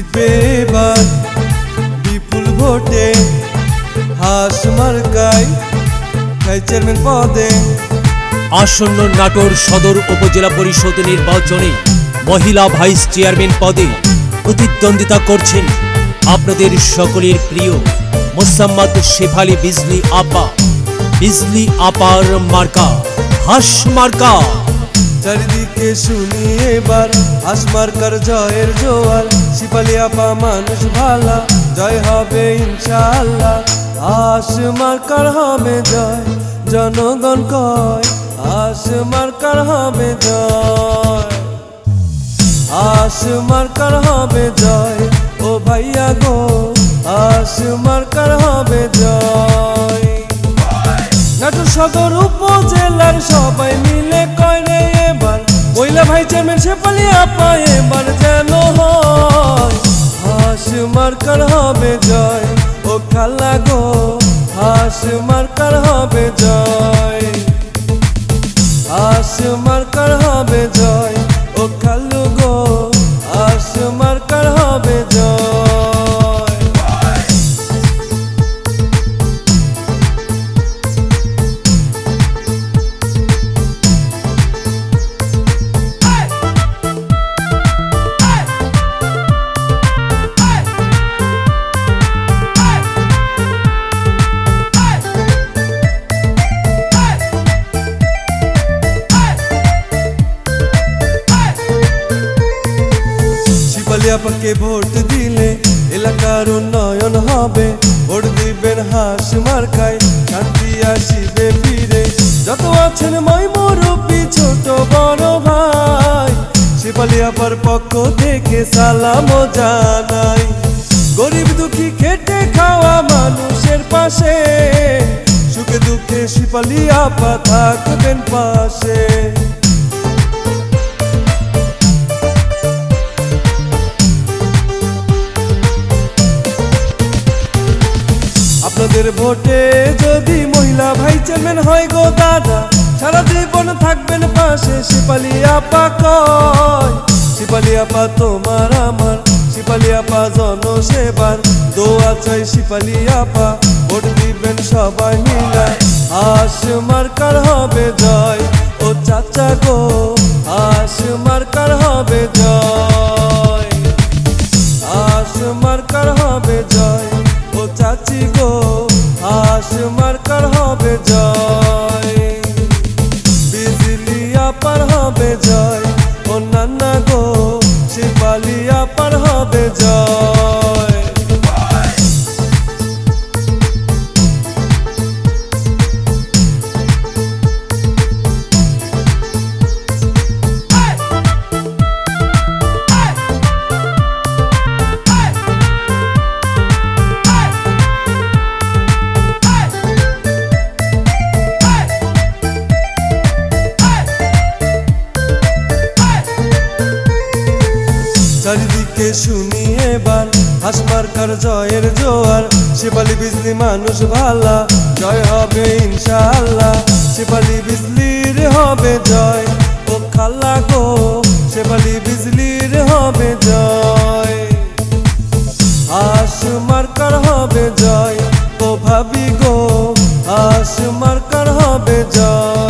জিতবে এবার বিপুল ভোটে, হাস মার্কায় খাই চেয়ারম্যান পদে। আসন্ন নাটোর সদর উপজেলা পরিষদ নির্বাচনে মহিলা ভাইস চেয়ারম্যান পদে প্রতিদ্বন্দ্বিতা করছেন আপনাদের সকলের প্রিয় মোসাম্মদ শেফালী বিজলি আপা। বিজলি আপার মার্কা হাস মার্কা। চারিদিকে শুনি এবার হাস মার্কার জয়ের জোয়ার। শেফালী আপা মানুষ ভালা, জয় হবে ইনশাআল্লাহ। হাস মার্কার হবে জয়, জনগণ কয় হাস মার্কার হবে জয়। হাস মার্কার হবে জয়, ও ভাইয়া গো হাস মার্কার হবে জয়। নাটোর সদর উপজেলার সবাই মিলে কয় রে এবার মহিলা ভাই চেয়ারম্যান শেফালী আপা এবার যেন হয়। হাস মার্কার হবে জয়, ও খালা গো হাস মার্কার হবে জয়। হাস মার্কার হবে জয়, ও খালু গো হাস মার্কার হবে জয়। শেফালী আপাকে ভোট দিলে এলাকার উন্নয়ন হবে। ভোট দিবেন হাস মার্কায়, শান্তি আসিবে ফিরে। যত আছেন মাই মুরব্বি ছোট বড় ভাই, শেফালী আপার পক্ষ থেকে সালাম জানাই। গরিব দুঃখী খেটে খাওয়া মানুষের পাশে, সুখে দুঃখে শেফালী আপা থাকবেন পাশে। আপনাদের ভোটে যদি মহিলা ভাই চেয়ারম্যান হয় গো দাদা, সারা জীবন থাকবেন পাশে শেফালী আপা কয়। শেফালী আপা তোমার আমার, শেফালী আপা জনসেবার। দোয়া চাই শেফালী আপা, ভোট দিবেন সবাই মিলা। হাস মার্কার হবে জয়, ও চাচা গো হাস মার্কার হবে জয়। হাস মার্কার হবে জয়, ও চাচি গো হাস মার্কার হবে জয়। বিজলি আপার হবে জয়, ও নান্না গো শেফালী আপার হবে জয়। চারিদিকে শুনি এবার হাস মার্কার জয়ের জোয়ার। শেফালী বিজলি মানুষ ভালা, জয় হবে ইনশাআল্লাহ। শেফালী বিজলির হবে জয়, ও খালা গো শেফালী বিজলির হবে জয়। হাস মার্কার হবে জয়, ও ভাবি গো হাস মার্কার হবে জয়।